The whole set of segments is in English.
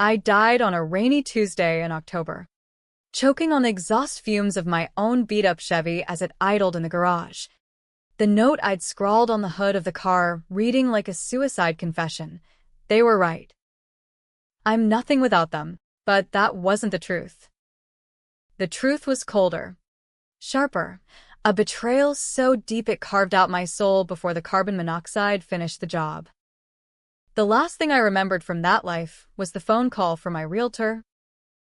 I died on a rainy Tuesday in October, choking on the exhaust fumes of my own beat-up Chevy as it idled in the garage. The note I'd scrawled on the hood of the car, reading like a suicide confession. They were right. I'm nothing without them, but that wasn't the truth. The truth was colder, sharper, a betrayal so deep it carved out my soul before the carbon monoxide finished the job. The last thing I remembered from that life was the phone call from my realtor,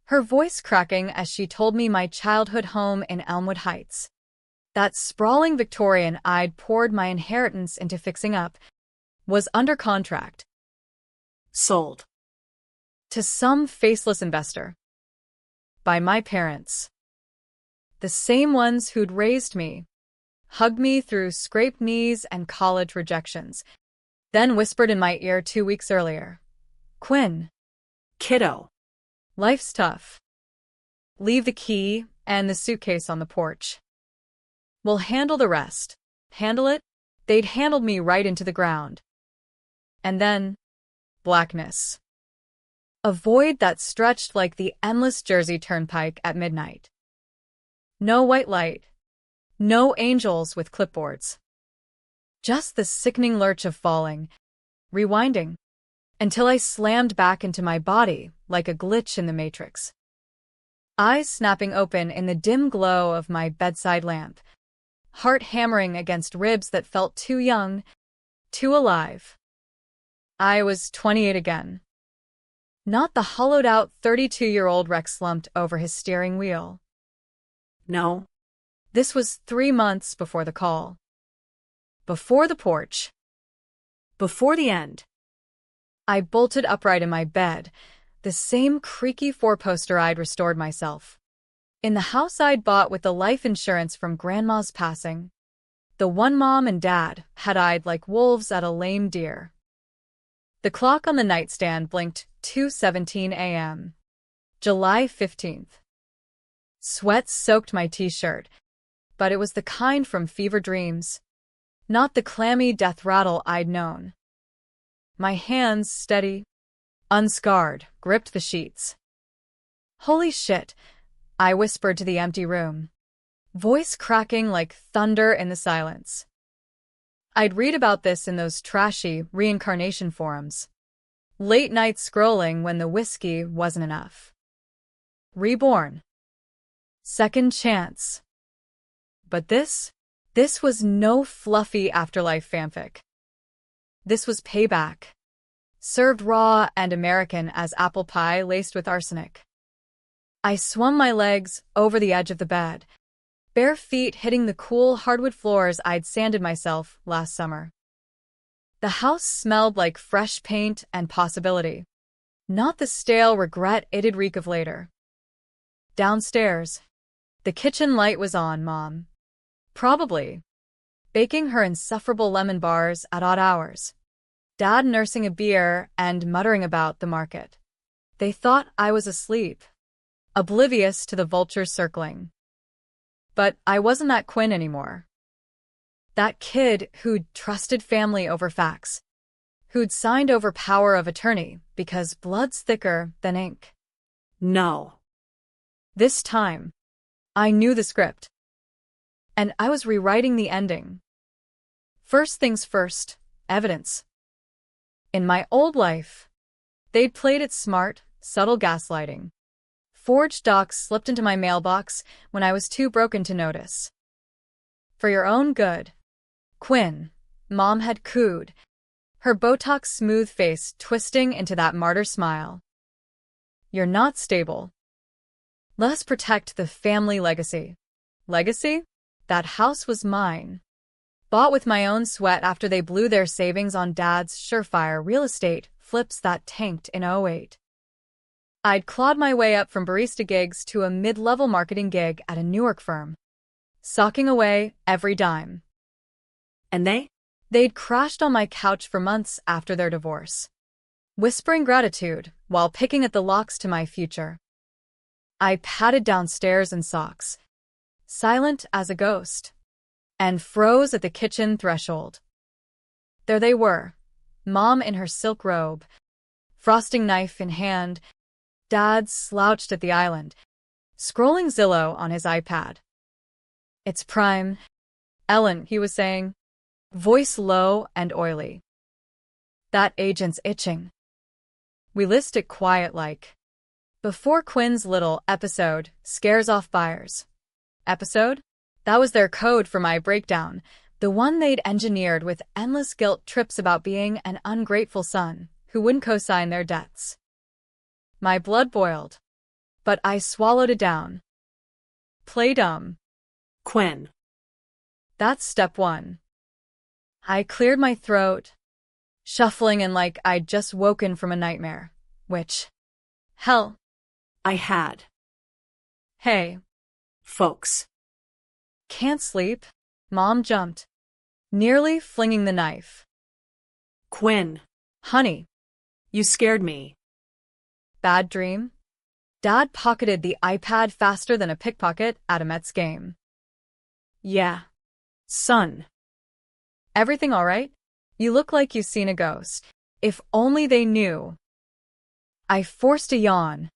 her voice cracking as she told me my childhood home in Elmwood Heights, that sprawling Victorian I'd poured my inheritance into fixing up, was under contract. Sold. To some faceless investor. By my parents. The same ones who'd raised me, hugged me through scraped knees and college rejections, then whispered in my ear 2 weeks earlier, "Quinn, Kiddo. life's tough. Leave the key and the suitcase on the porch. We'll handle the rest." Handle it? They'd handled me right into the ground. And then, blackness. A void that stretched like the endless Jersey Turnpike at midnight. No white light. No angels with clipboards. Just the sickening lurch of falling, rewinding, until I slammed back into my body like a glitch in the Matrix. Eyes snapping open in the dim glow of my bedside lamp, heart hammering against ribs that felt too young, too alive. I was 28 again. Not the hollowed-out 32-year-old Rex slumped over his steering wheel. No. This was 3 months before the call. Before the porch. Before the end. I bolted upright in my bed, the same creaky four-poster I'd restored myself. In the house I'd bought with the life insurance from Grandma's passing. The one Mom and Dad had eyed like wolves at a lame deer. The clock on the nightstand blinked 2:17 a.m. July 15th. Sweat soaked my t-shirt, but it was the kind from fever dreams, not the clammy death rattle I'd known. My hands, steady, unscarred, gripped the sheets. "Holy shit," I whispered to the empty room, voice cracking like thunder in the silence. I'd read about this in those trashy reincarnation forums. Late night scrolling when the whiskey wasn't enough. Reborn. Second chance. But this was no fluffy afterlife fanfic. This was payback. Served raw and American as apple pie laced with arsenic. I swung my legs over the edge of the bed, bare feet hitting the cool hardwood floors I'd sanded myself last summer. The house smelled like fresh paint and possibility, not the stale regret it'd reek of later. Downstairs, the kitchen light was on, Mom. Probably baking her insufferable lemon bars at odd hours. Dad nursing a beer and muttering about the market. They thought I was asleep, oblivious to the vultures circling. But I wasn't that Quinn anymore. That kid who'd trusted family over facts, who'd signed over power of attorney because blood's thicker than ink. No. This time, I knew the script. And I was rewriting the ending. First things first, evidence. In my old life, they'd played it smart, subtle gaslighting. Forged docs slipped into my mailbox when I was too broken to notice. For your own good, Quinn, Mom had cooed, her Botox smooth face twisting into that martyr smile. You're not stable. Let's protect the family legacy. Legacy? That house was mine. Bought with my own sweat after they blew their savings on Dad's surefire real estate flips that tanked in '08. I'd clawed my way up from barista gigs to a mid-level marketing gig at a Newark firm, socking away every dime. And They'd crashed on my couch for months after their divorce, whispering gratitude while picking at the locks to my future. I padded downstairs in socks, silent as a ghost, and froze at the kitchen threshold. There they were, Mom in her silk robe, frosting knife in hand, Dad slouched at the island, scrolling Zillow on his iPad. "It's prime, Ellen," he was saying, voice low and oily. "That agent's itching. We list it quiet like." Before Quinn's little episode scares off buyers. Episode? That was their code for my breakdown, the one they'd engineered with endless guilt trips about being an ungrateful son who wouldn't co-sign their debts. My blood boiled, but I swallowed it down. Play dumb. Quinn. That's step one. I cleared my throat, shuffling in like I'd just woken from a nightmare, which, hell, I had. hey, Folks. can't sleep. Mom jumped, nearly flinging the knife. Quinn. Honey, You scared me. bad dream? Dad pocketed the iPad faster than a pickpocket at a Mets game. Yeah. Son. Everything all right? You look like you've seen a ghost. If only they knew. I forced a yawn,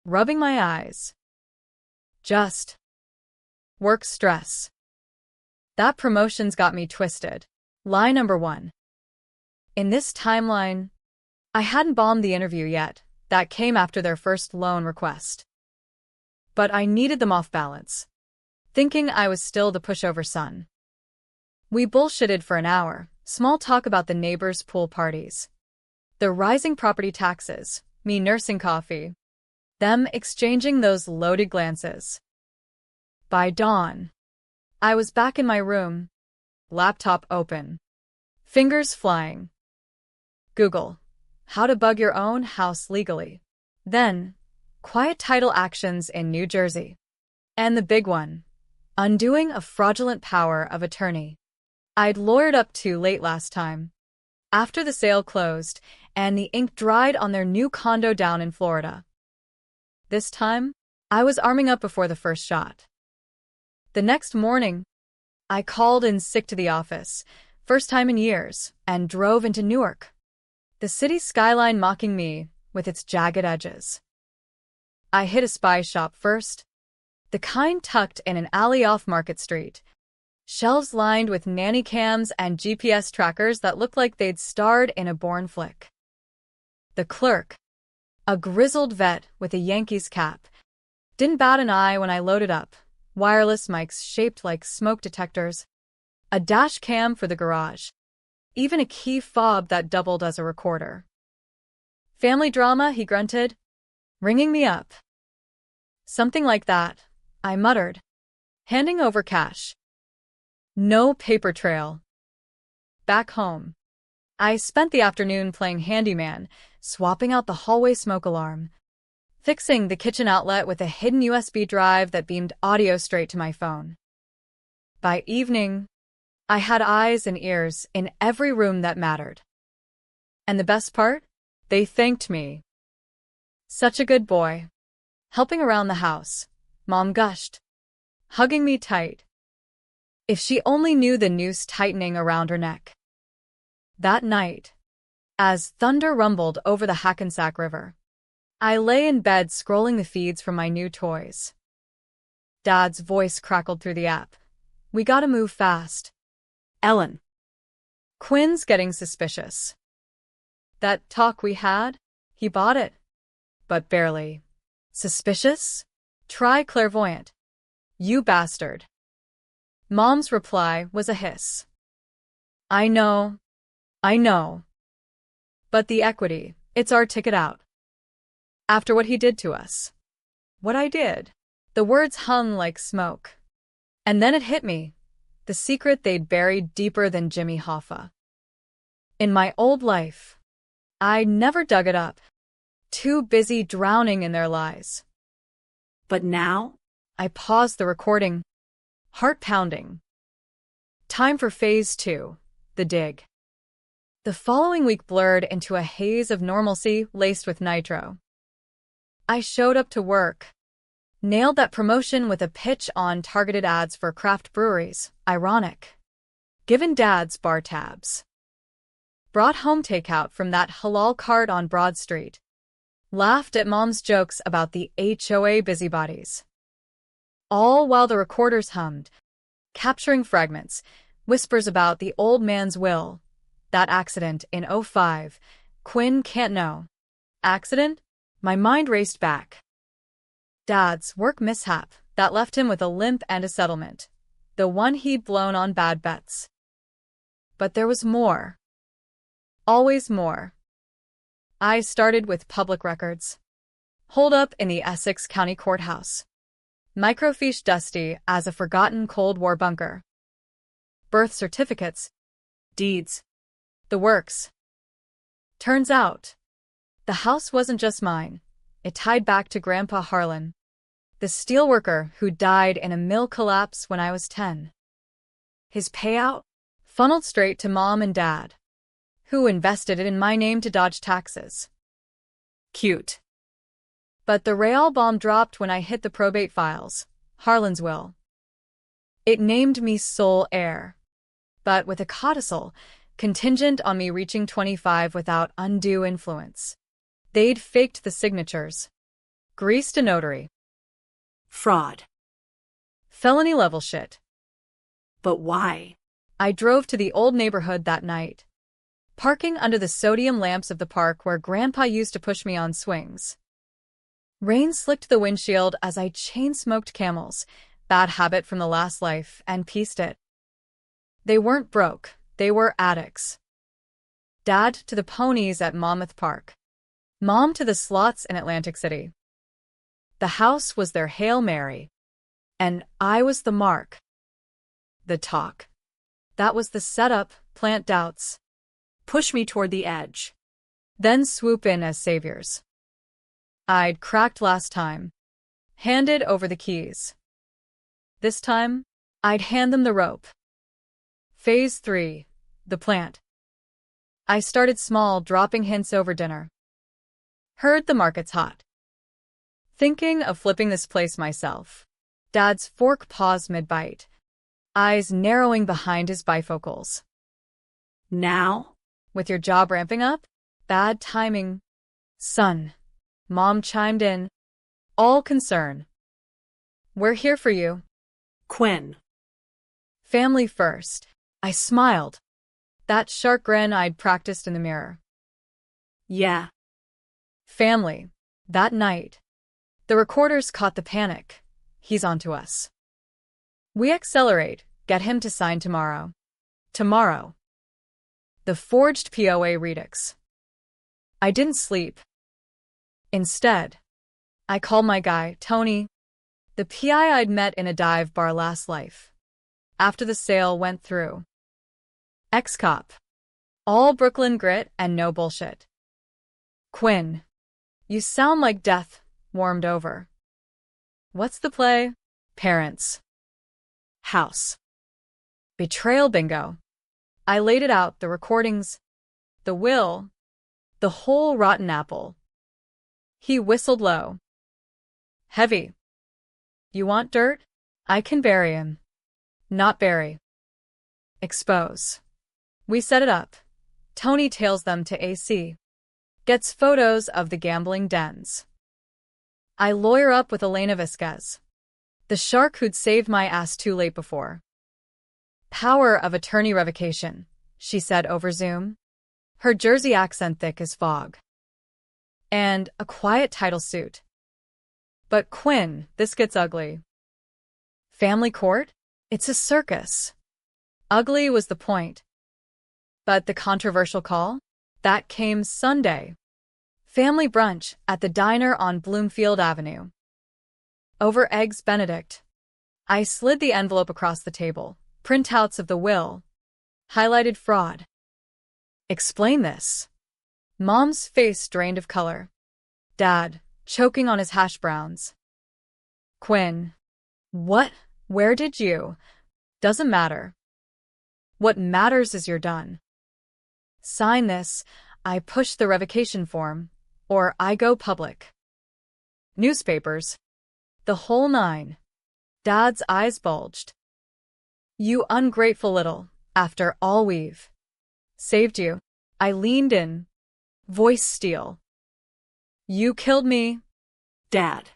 rubbing my eyes. Just work stress. That promotion's got me twisted. Lie number one. In this timeline, I hadn't bombed the interview yet. That came after their first loan request. But I needed them off balance, thinking I was still the pushover son. We bullshitted for an hour, small talk about the neighbors' pool parties, the rising property taxes, me nursing coffee, them exchanging those loaded glances. By dawn, I was back in my room, laptop open, fingers flying. Google, how to bug your own house legally. Then, quiet title actions in New Jersey. And the big one, undoing a fraudulent power of attorney I'd lawyered up too late last time. After the sale closed and the ink dried on their new condo down in Florida. This time, I was arming up before the first shot. The next morning, I called in sick to the office, first time in years, and drove into Newark, the city skyline mocking me with its jagged edges. I hit a spy shop first, the kind tucked in an alley off Market Street, shelves lined with nanny cams and GPS trackers that looked like they'd starred in a Bourne flick. The clerk, a grizzled vet with a Yankees cap, didn't bat an eye when I loaded up, wireless mics shaped like smoke detectors, a dash cam for the garage, even a key fob that doubled as a recorder. "Family drama," he grunted, ringing me up. "Something like that," I muttered, handing over cash. No paper trail. Back home, I spent the afternoon playing handyman, swapping out the hallway smoke alarm, fixing the kitchen outlet with a hidden USB drive that beamed audio straight to my phone. By evening, I had eyes and ears in every room that mattered. And the best part? They thanked me. "Such a good boy." Helping around the house, Mom gushed, hugging me tight. If she only knew the noose tightening around her neck. That night, as thunder rumbled over the Hackensack River, I lay in bed scrolling the feeds from my new toys. Dad's voice crackled through the app. "We gotta move fast." Ellen. Quinn's getting suspicious. That talk we had? He bought it. But barely. Suspicious? Try clairvoyant. You bastard. Mom's reply was a hiss. I know. But the equity, it's our ticket out. After what he did to us. What I did. The words hung like smoke. And then it hit me. The secret they'd buried deeper than Jimmy Hoffa. In my old life, I never dug it up. Too busy drowning in their lies. But now? I paused the recording, heart pounding. Time for phase 2, the dig. The following week blurred into a haze of normalcy laced with nitro. I showed up to work. Nailed that promotion with a pitch on targeted ads for craft breweries, ironic. Given Dad's bar tabs. Brought home takeout from that halal cart on Broad Street. laughed at Mom's jokes about the HOA busybodies. All while the recorders hummed, capturing fragments, whispers about the old man's will. That accident in '05. Quinn can't know. Accident? My mind raced back. Dad's work mishap that left him with a limp and a settlement. The one he'd blown on bad bets. But there was more. Always more. I started with public records. Hold up in the Essex County Courthouse. Microfiche dusty as a forgotten Cold War bunker. Birth certificates. Deeds. The works. Turns out, the house wasn't just mine. It tied back to Grandpa Harlan, the steelworker who died in a mill collapse when I was 10. His payout? Funneled straight to Mom and Dad, who invested it in my name to dodge taxes. Cute. But the real bomb dropped when I hit the probate files, Harlan's will. It named me sole heir, but with a codicil contingent on me reaching 25 without undue influence. They'd faked the signatures. Greased a notary. Fraud. Felony level shit. But why? I drove to the old neighborhood that night, parking under the sodium lamps of the park where Grandpa used to push me on swings. Rain slicked the windshield as I chain-smoked Camels, bad habit from the last life, and pieced it. They weren't broke, they were addicts. Dad to the ponies at Monmouth Park. Mom to the slots in Atlantic City. The house was their Hail Mary. And I was the mark. The talk. That was the setup, plant doubts. Push me toward the edge. Then swoop in as saviors. I'd cracked last time. Handed over the keys. This time, I'd hand them the rope. Phase 3. The plant. I started small, dropping hints over dinner. Heard the market's hot. Thinking of flipping this place myself. Dad's fork paused mid-bite, eyes narrowing behind his bifocals. Now? With your job ramping up? Bad timing. Son. Mom chimed in. All concern. We're here for you. Quinn. Family first. I smiled. That shark grin I'd practiced in the mirror. Yeah. Family. That night. The recorders caught the panic. He's onto us. We accelerate. Get him to sign tomorrow. Tomorrow. The forged POA redux. I didn't sleep. Instead, I called my guy, Tony, the PI I'd met in a dive bar last life. After the sale went through. Ex-cop. All Brooklyn grit and no bullshit. Quinn. You sound like death, warmed over. What's the play? Parents. House. Betrayal bingo. I laid it out, the recordings, the will, the whole rotten apple. He whistled low. Heavy. You want dirt? I can bury him. Not bury. Expose. We set it up. Tony tails them to AC. Gets photos of the gambling dens. I lawyer up with Elena Vasquez, the shark who'd saved my ass too late before. Power of attorney revocation, she said over Zoom, her Jersey accent thick as fog. And a quiet title suit. But Quinn, this gets ugly. Family court? It's a circus. Ugly was the point. But the controversial call? That came Sunday. Family brunch at the diner on Bloomfield Avenue. Over Eggs Benedict. I slid the envelope across the table. Printouts of the will. Highlighted fraud. Explain this. Mom's face drained of color. Dad, choking on his hash browns. Quinn. What? Where did you? Doesn't matter. What matters is you're done. Sign this. I push the revocation form, or I go public. Newspapers. The whole nine. Dad's eyes bulged. You ungrateful little, after all we've saved you. I leaned in. Voice steel. You killed me, Dad.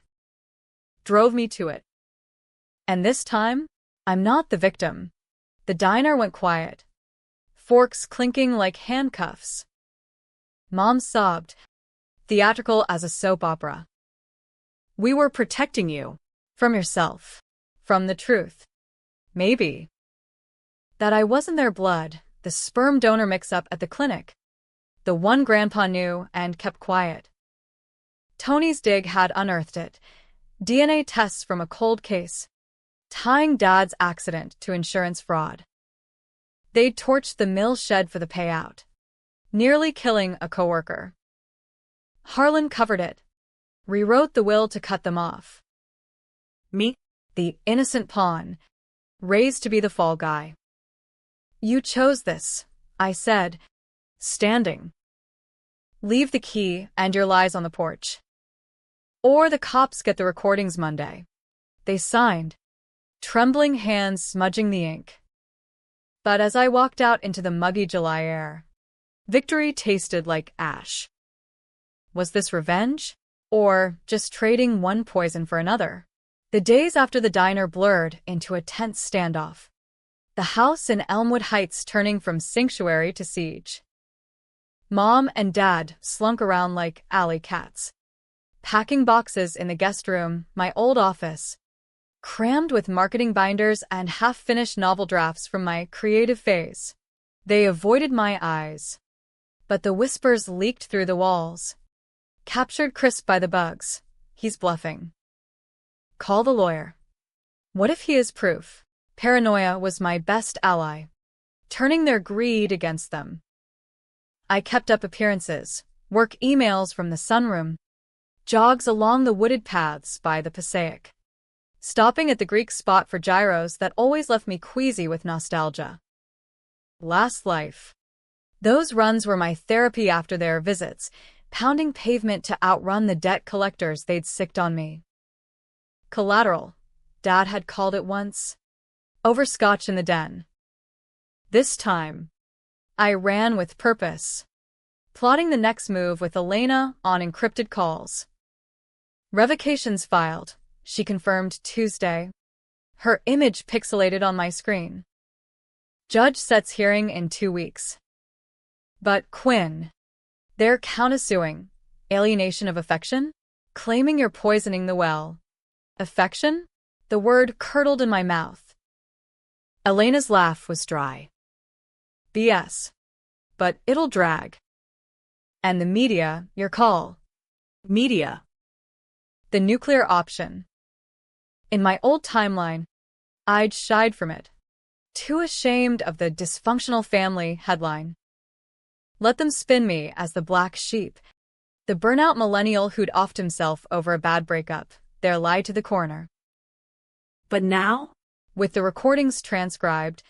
drove me to it. And this time, I'm not the victim. The diner went quiet, forks clinking like handcuffs. Mom sobbed, theatrical as a soap opera. We were protecting you. From yourself. From the truth. Maybe. That I wasn't their blood, the sperm donor mix-up at the clinic. The one Grandpa knew and kept quiet. Tony's dig had unearthed it. DNA tests from a cold case, tying Dad's accident to insurance fraud. They'd torched the mill shed for the payout, nearly killing a coworker. Harlan covered it, rewrote the will to cut them off. Me? The innocent pawn, raised to be the fall guy. You chose this, I said, standing. Leave the key and your lies on the porch. Or the cops get the recordings Monday. They signed, trembling hands smudging the ink. But as I walked out into the muggy July air, victory tasted like ash. Was this revenge? Or just trading one poison for another? The days after the diner blurred into a tense standoff. The house in Elmwood Heights turning from sanctuary to siege. Mom and Dad slunk around like alley cats, packing boxes in the guest room, my old office, crammed with marketing binders and half-finished novel drafts from my creative phase. They avoided my eyes, but the whispers leaked through the walls. Captured crisp by the bugs. He's bluffing. Call the lawyer. What if he is proof? Paranoia was my best ally, turning their greed against them. I kept up appearances, work emails from the sunroom, jogs along the wooded paths by the Passaic, stopping at the Greek spot for gyros that always left me queasy with nostalgia. Last life. Those runs were my therapy after their visits, pounding pavement to outrun the debt collectors they'd sicked on me. Collateral, Dad had called it once. Over scotch in the den. This time, I ran with purpose, plotting the next move with Elena on encrypted calls. Revocations filed, she confirmed Tuesday, her image pixelated on my screen. Judge sets hearing in 2 weeks. But Quinn, they're countersuing. Alienation of affection? Claiming you're poisoning the well. Affection? The word curdled in my mouth. Elena's laugh was dry. BS. But it'll drag. And the media, your call. Media. The nuclear option. In my old timeline, I'd shied from it. Too ashamed of the dysfunctional family headline. Let them spin me as the black sheep, the burnout millennial who'd offed himself over a bad breakup, their lie to the coroner. But now? With the recordings transcribed,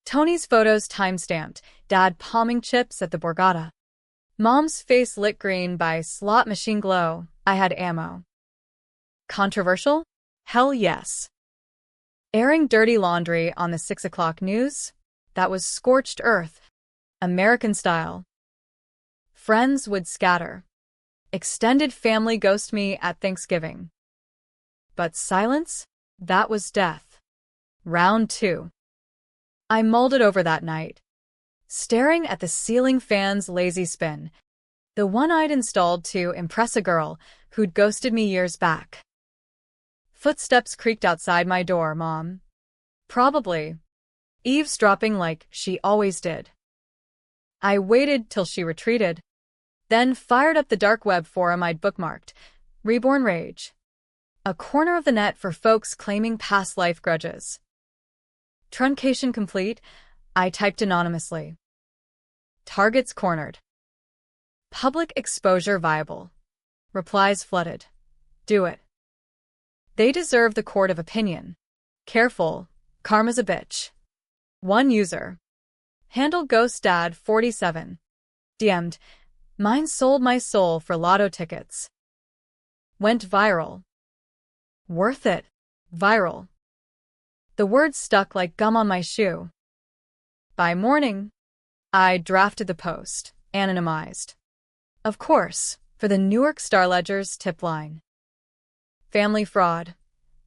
Tony's photos time-stamped, Dad palming chips at the Borgata. Mom's face lit green by slot machine glow, I had ammo. Controversial? Hell yes. Airing dirty laundry on the 6 o'clock news? That was scorched earth. American style. Friends would scatter. Extended family ghost me at Thanksgiving. But silence? That was death. Round 2. I mulled it over that night, staring at the ceiling fan's lazy spin, the one I'd installed to impress a girl who'd ghosted me years back. Footsteps creaked outside my door, Mom. Probably. Eavesdropping like she always did. I waited till she retreated, then fired up the dark web forum I'd bookmarked, Reborn Rage. A corner of the net for folks claiming past life grudges. Truncation complete, I typed anonymously. Targets cornered. Public exposure viable. Replies flooded. Do it. They deserve the court of opinion. Careful, karma's a bitch. One user. Handle Ghost Dad 47. DM'd, mine sold my soul for lotto tickets. Went viral. Worth it. Viral. The words stuck like gum on my shoe. By morning, I drafted the post, anonymized. Of course, for the Newark Star-Ledger's tip line. Family fraud.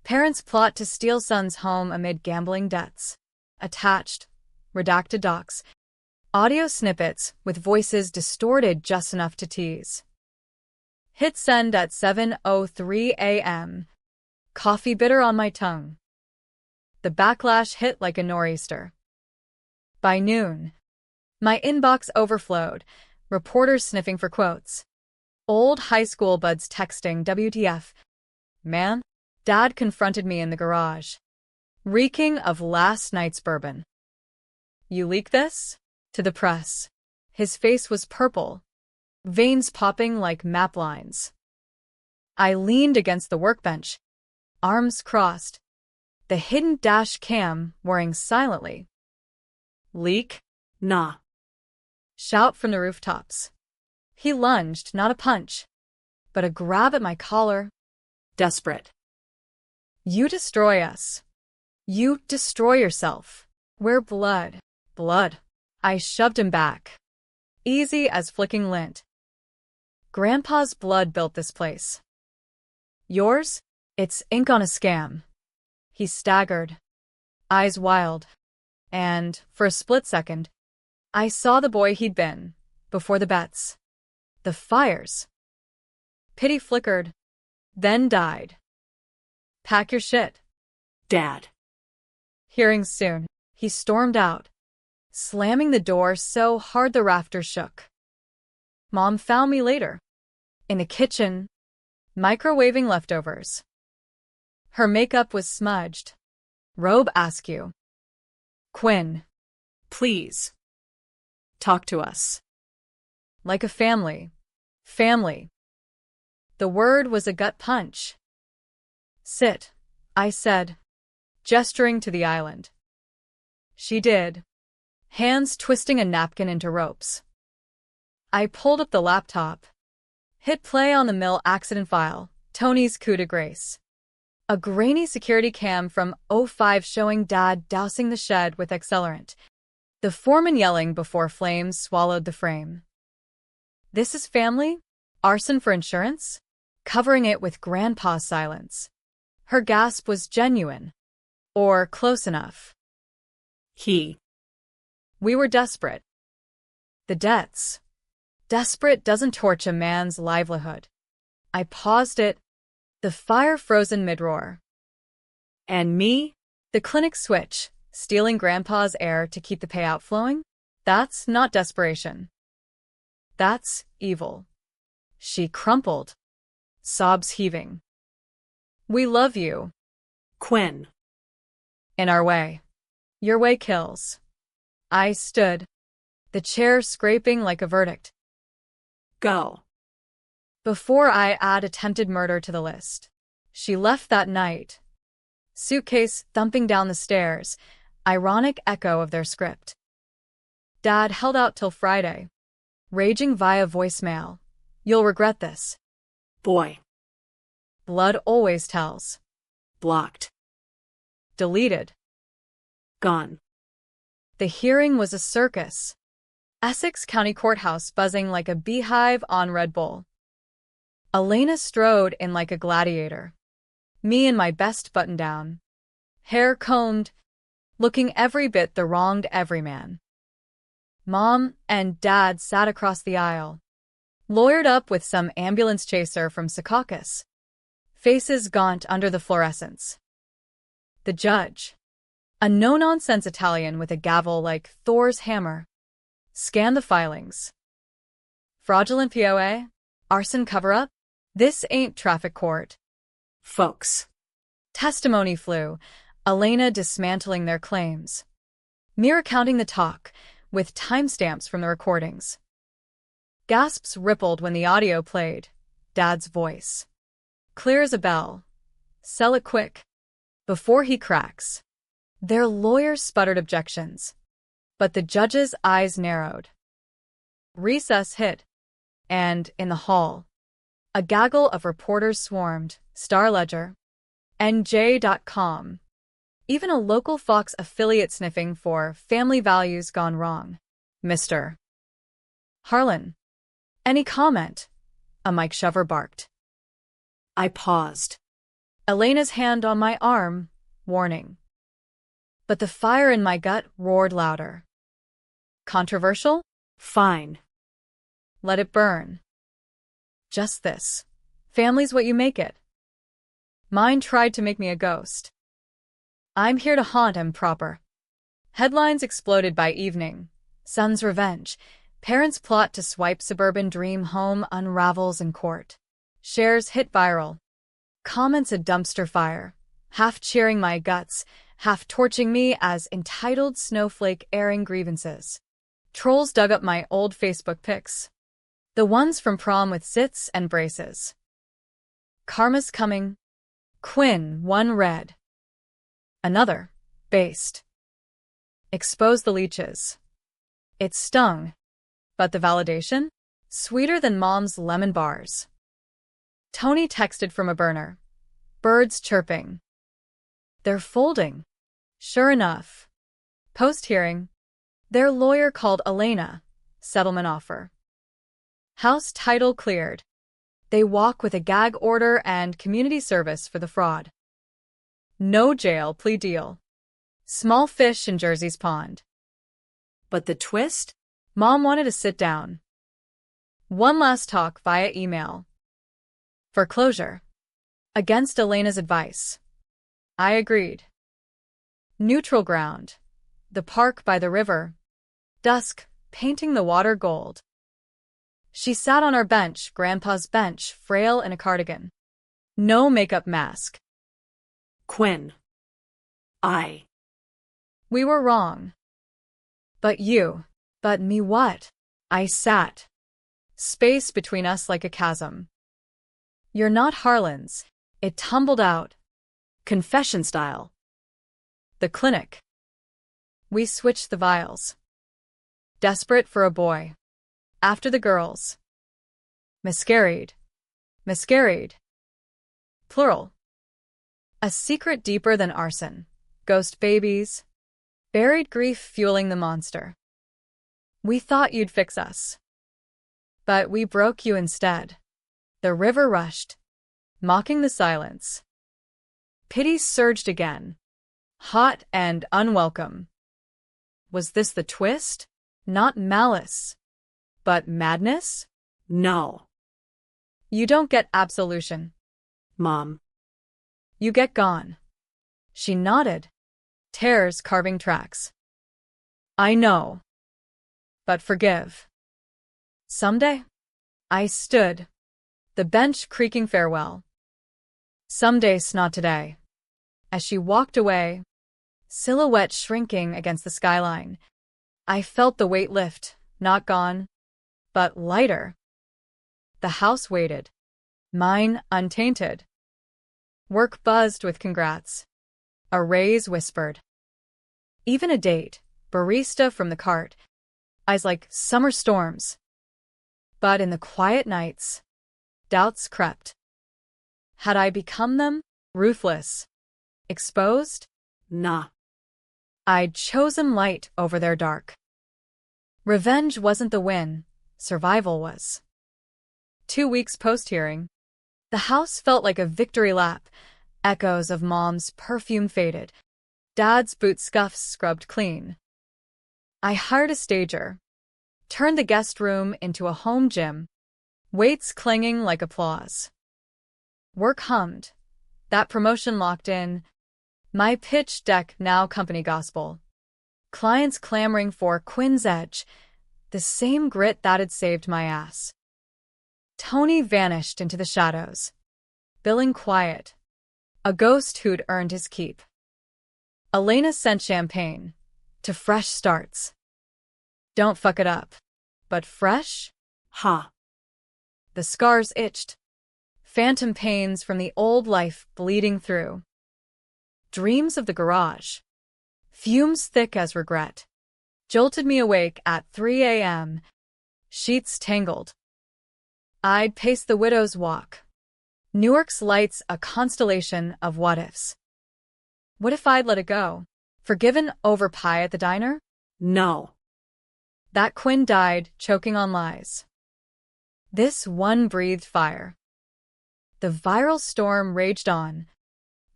Parents plot to steal son's home amid gambling debts. Attached. Redacted docs. Audio snippets with voices distorted just enough to tease. Hit send at 7:03 a.m. Coffee bitter on my tongue. The backlash hit like a nor'easter. By noon, my inbox overflowed, reporters sniffing for quotes. Old high school buds texting WTF. Man, Dad confronted me in the garage, reeking of last night's bourbon. You leak this? To the press. His face was purple, veins popping like map lines. I leaned against the workbench, arms crossed, the hidden dash cam whirring silently. Leak? Nah. Shout from the rooftops. He lunged, not a punch, but a grab at my collar. Desperate. You destroy us. You destroy yourself. We're blood. Blood. I shoved him back. Easy as flicking lint. Grandpa's blood built this place. Yours? It's ink on a scam. He staggered, eyes wild, and, for a split second, I saw the boy he'd been, before the bets. The fires. Pity flickered, then died. Pack your shit. Dad. Hearing soon, he stormed out, slamming the door so hard the rafters shook. Mom found me later, in the kitchen, microwaving leftovers. Her makeup was smudged. Robe askew. Quinn. Please. Talk to us. Like a family. Family. The word was a gut punch. Sit, I said, gesturing to the island. She did, hands twisting a napkin into ropes. I pulled up the laptop, hit play on the mill accident file, Tony's coup de grace. A grainy security cam from '05 showing Dad dousing the shed with accelerant. The foreman yelling before flames swallowed the frame. This is family? Arson for insurance? Covering it with Grandpa's silence. Her gasp was genuine. Or close enough. We were desperate. The debts. Desperate doesn't torch a man's livelihood. I paused it, the fire frozen mid-roar. And me? The clinic switch, stealing Grandpa's air to keep the payout flowing? That's not desperation. That's evil. She crumpled, sobs heaving. We love you. Quinn. In our way. Your way kills. I stood, the chair scraping like a verdict. Go. Before I add attempted murder to the list. She left that night. Suitcase thumping down the stairs, ironic echo of their script. Dad held out till Friday, raging via voicemail. You'll regret this. Boy. Blood always tells. Blocked. Deleted. Gone. The hearing was a circus. Essex County Courthouse buzzing like a beehive on Red Bull. Elena strode in like a gladiator. Me in my best button-down. Hair combed, looking every bit the wronged everyman. Mom and Dad sat across the aisle, lawyered up with some ambulance chaser from Secaucus. Faces gaunt under the fluorescence. The judge, a no-nonsense Italian with a gavel like Thor's hammer, scanned the filings. Fraudulent POA? Arson cover-up? This ain't traffic court. Folks. Testimony flew, Elena dismantling their claims. Me recounting the talk, with timestamps from the recordings. Gasps rippled when the audio played. Dad's voice. Clear as a bell. Sell it quick. Before he cracks. Their lawyers sputtered objections. But the judge's eyes narrowed. Recess hit. And, in the hall, a gaggle of reporters swarmed. Star-Ledger. NJ.com. Even a local Fox affiliate sniffing for family values gone wrong. Mr. Harlan. Any comment? a mic shover barked. I paused. Elena's hand on my arm, warning. But the fire in my gut roared louder. Controversial? Fine. Let it burn. Just this. Family's what you make it. Mine tried to make me a ghost. I'm here to haunt him proper. Headlines exploded by evening. Son's revenge. Parents plot to swipe suburban dream home unravels in court. Shares hit viral. Comments a dumpster fire. Half cheering my guts, half torching me as entitled snowflake airing grievances. Trolls dug up my old Facebook pics. The ones from prom with sits and braces. Karma's coming. Quinn, one red. Another, based. Expose the leeches. It stung. But the validation? Sweeter than mom's lemon bars. Tony texted from a burner. Birds chirping. They're folding. Sure enough. Post-hearing. Their lawyer called Elena. Settlement offer. House title cleared. They walk with a gag order and community service for the fraud. No jail plea deal. Small fish in Jersey's pond. But the twist? Mom wanted to sit down. One last talk via email. Foreclosure. Against Elena's advice. I agreed. Neutral ground. The park by the river. Dusk, painting the water gold. She sat on our bench, Grandpa's bench, frail in a cardigan. No makeup mask. Quinn. We were wrong. But you. But me what? I sat. Space between us like a chasm. You're not Harlan's. It tumbled out. Confession style. The clinic. We switched the vials. Desperate for a boy. After the girls. Miscarried. Plural. A secret deeper than arson. Ghost babies. Buried grief fueling the monster. We thought you'd fix us. But we broke you instead. The river rushed, mocking the silence. Pity surged again. Hot and unwelcome. Was this the twist? Not malice. But madness? No. You don't get absolution. Mom. You get gone. She nodded. Tears carving tracks. I know. But forgive. Someday? I stood. The bench creaking farewell. Someday, not today. As she walked away, silhouette shrinking against the skyline, I felt the weight lift, not gone, but lighter. The house waited. Mine untainted. Work buzzed with congrats. A raise whispered. Even a date, barista from the cart, eyes like summer storms. But in the quiet nights, doubts crept. Had I become them? Ruthless. Exposed? Nah. I'd chosen light over their dark. Revenge wasn't the win, survival was. 2 weeks post-hearing, the house felt like a victory lap. Echoes of Mom's perfume faded. Dad's boot scuffs scrubbed clean. I hired a stager. Turned the guest room into a home gym. Weights clanging like applause. Work hummed. That promotion locked in. My pitch deck now company gospel. Clients clamoring for Quinn's edge. The same grit that had saved my ass. Tony vanished into the shadows. Billing quiet. A ghost who'd earned his keep. Elena sent champagne. To fresh starts. Don't fuck it up. But fresh? Ha. The scars itched. Phantom pains from the old life bleeding through. Dreams of the garage. Fumes thick as regret. Jolted me awake at 3 a.m. Sheets tangled. I'd pace the widow's walk. Newark's lights a constellation of what-ifs. What if I'd let it go? Forgiven over pie at the diner? No. That Quinn died choking on lies. This one breathed fire. The viral storm raged on,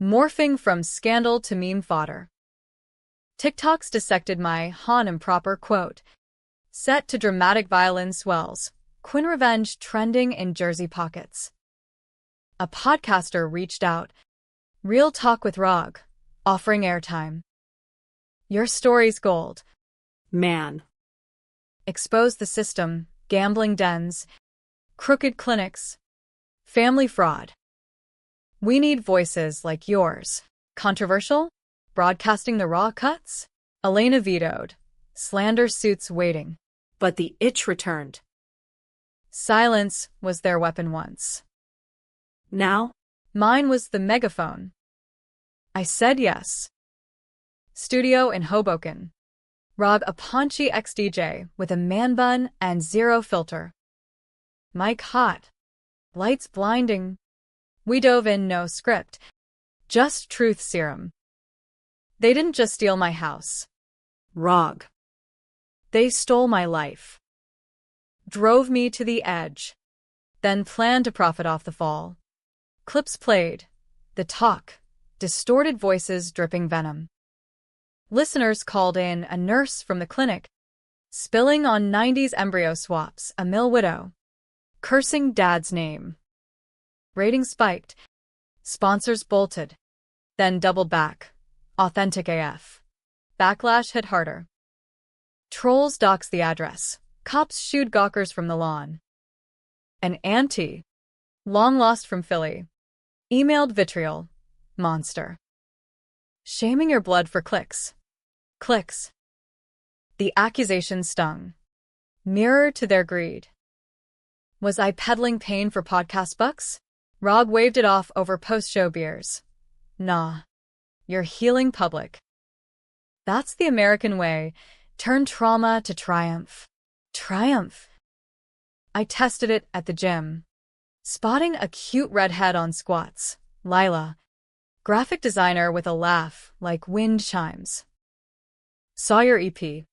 morphing from scandal to meme fodder. TikToks dissected my Han improper quote, set to dramatic violin swells, Quinn revenge trending in Jersey pockets. A podcaster reached out, Real Talk with Rog, offering airtime. Your story's gold. Man. Expose the system, gambling dens, crooked clinics, family fraud. We need voices like yours. Controversial? Broadcasting the raw cuts? Elena vetoed. Slander suits waiting. But the itch returned. Silence was their weapon once. Now? Mine was the megaphone. I said yes. Studio in Hoboken. Rog a paunchy ex-DJ with a man bun and zero filter. Mic hot. Lights blinding. We dove in no script. Just truth serum. They didn't just steal my house. Rog. They stole my life. Drove me to the edge. Then planned to profit off the fall. Clips played. The talk. Distorted voices dripping venom. Listeners called in a nurse from the clinic, spilling on 90s embryo swaps, a mill widow, cursing dad's name. Ratings spiked. Sponsors bolted. Then doubled back. Authentic AF. Backlash hit harder. Trolls doxed the address. Cops shooed gawkers from the lawn. An auntie, long lost from Philly, emailed Vitriol, monster. Shaming your blood for clicks. Clicks. The accusation stung. Mirror to their greed. Was I peddling pain for podcast bucks? Rog waved it off over post-show beers. Nah. You're healing public. That's the American way. Turn trauma to triumph. Triumph. I tested it at the gym. Spotting a cute redhead on squats. Lila. Graphic designer with a laugh like wind chimes. Saw your EP.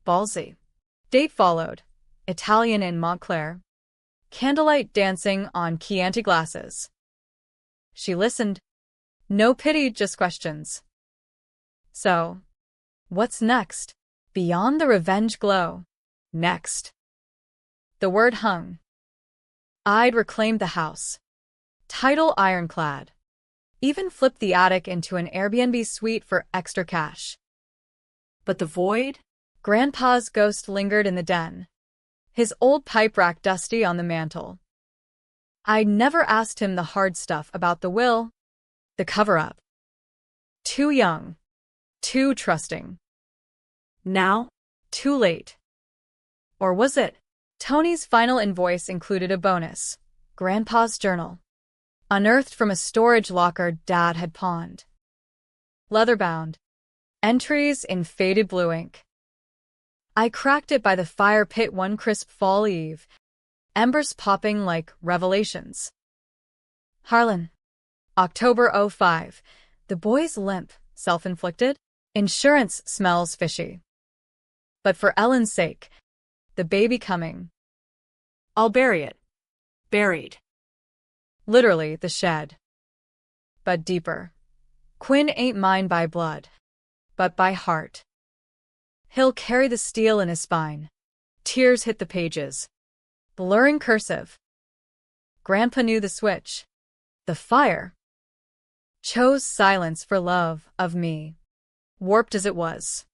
Ballsy. Date followed. Italian in Montclair. Candlelight dancing on Chianti glasses. She listened. No pity, just questions. So, what's next? Beyond the revenge glow. Next. The word hung. I'd reclaimed the house. Title ironclad. Even flipped the attic into an Airbnb suite for extra cash. But the void? Grandpa's ghost lingered in the den. His old pipe rack dusty on the mantel. I'd never asked him the hard stuff about the will, the cover-up. Too young. Too trusting. Now? Too late. Or was it? Tony's final invoice included a bonus. Grandpa's journal. Unearthed from a storage locker Dad had pawned. Leather-bound. Entries in faded blue ink. I cracked it by the fire pit one crisp fall eve, embers popping like revelations. Harlan. October 05. The boy's limp, self-inflicted. Insurance smells fishy. But for Ellen's sake, the baby coming. I'll bury it. Buried. Literally, the shed. But deeper. Quinn ain't mine by blood, but by heart. He'll carry the steel in his spine. Tears hit the pages. Blurring cursive. Grandpa knew the switch. The fire. Chose silence for love of me. Warped as it was.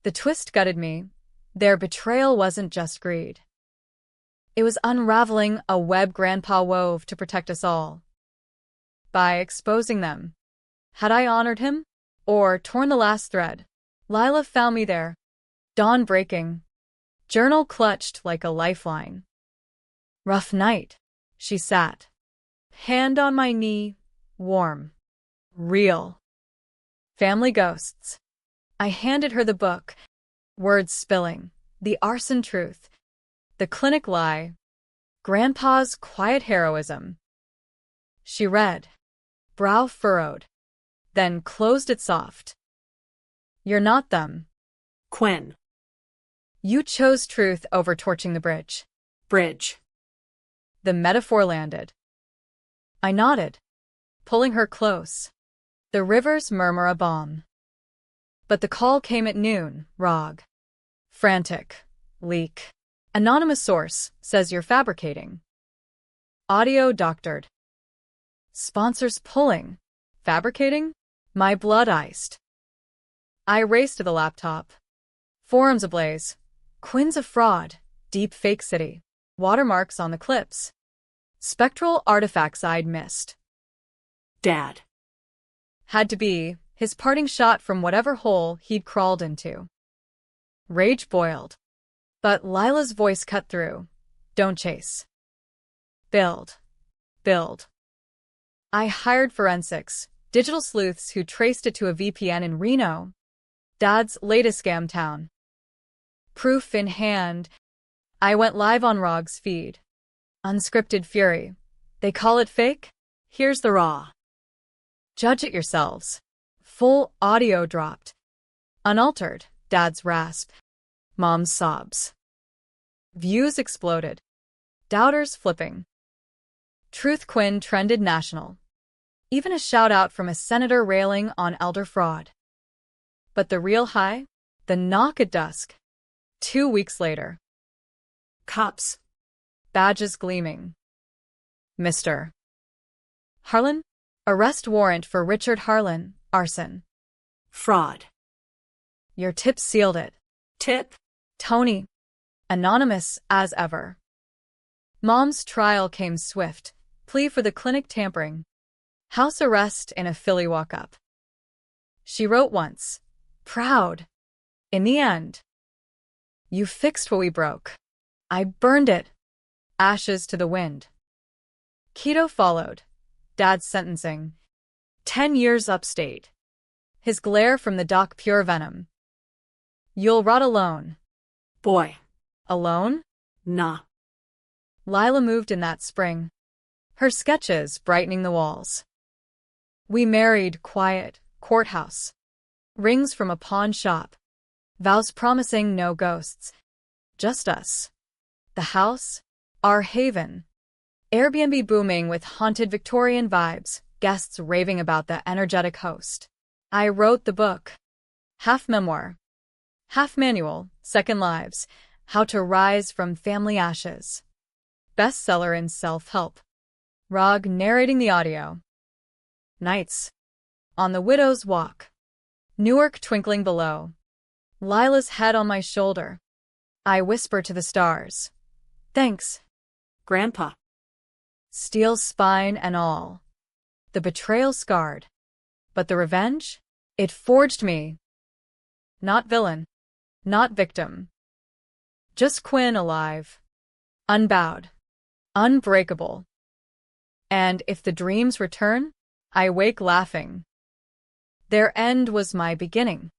The twist gutted me. Their betrayal wasn't just greed. It was unraveling a web Grandpa wove to protect us all. By exposing them. Had I honored him? Or torn the last thread? Lila found me there. Dawn breaking. Journal clutched like a lifeline. Rough night. She sat. Hand on my knee. Warm. Real. Family ghosts. I handed her the book. Words spilling. The arson truth. The clinic lie. Grandpa's quiet heroism. She read. Brow furrowed. Then closed it soft. You're not them. Quinn. You chose truth over torching the bridge. Bridge. The metaphor landed. I nodded, pulling her close. The rivers murmur a bomb. But the call came at noon, Rog. Frantic. Leak. Anonymous source says you're fabricating. Audio doctored. Sponsors pulling. Fabricating? My blood iced. I raced to the laptop. Forums ablaze. Quinn's a fraud. Deep fake city. Watermarks on the clips. Spectral artifacts I'd missed. Dad. Had to be his parting shot from whatever hole he'd crawled into. Rage boiled. But Lila's voice cut through. Don't chase. Build. Build. I hired forensics, digital sleuths who traced it to a VPN in Reno, Dad's latest scam town. Proof in hand, I went live on Rog's feed. Unscripted fury. They call it fake? Here's the raw. Judge it yourselves. Full audio dropped. Unaltered, Dad's rasp. Mom's sobs. Views exploded. Doubters flipping. Truth Quinn trended national. Even a shout-out from a senator railing on elder fraud. But the real high? The knock at dusk. 2 weeks later. Cops. Badges gleaming. Mr. Harlan? Arrest warrant for Richard Harlan, arson. Fraud. Your tip sealed it. Tip. Tony. Anonymous as ever. Mom's trial came swift. Plea for the clinic tampering. House arrest in a Philly walk-up. She wrote once. Proud. In the end. You fixed what we broke. I burned it. Ashes to the wind. Keto followed. Dad's sentencing. 10 years upstate. His glare from the dock pure venom. You'll rot alone. Boy. Alone? Nah. Lila moved in that spring. Her sketches brightening the walls. We married quiet, courthouse. Rings from a pawn shop. Vows promising no ghosts. Just us. The house, our haven. Airbnb booming with haunted Victorian vibes, guests raving about the energetic host. I wrote the book. Half memoir. Half manual, second lives, how to rise from family ashes. Bestseller in self-help. Rog narrating the audio. Nights. On the Widow's Walk. Newark twinkling below. Lila's head on my shoulder. I whisper to the stars. Thanks. Grandpa. Steel spine and all. The betrayal scarred. But the revenge? It forged me. Not villain. Not victim. Just Quinn alive. Unbowed. Unbreakable. And if the dreams return, I wake laughing. Their end was my beginning.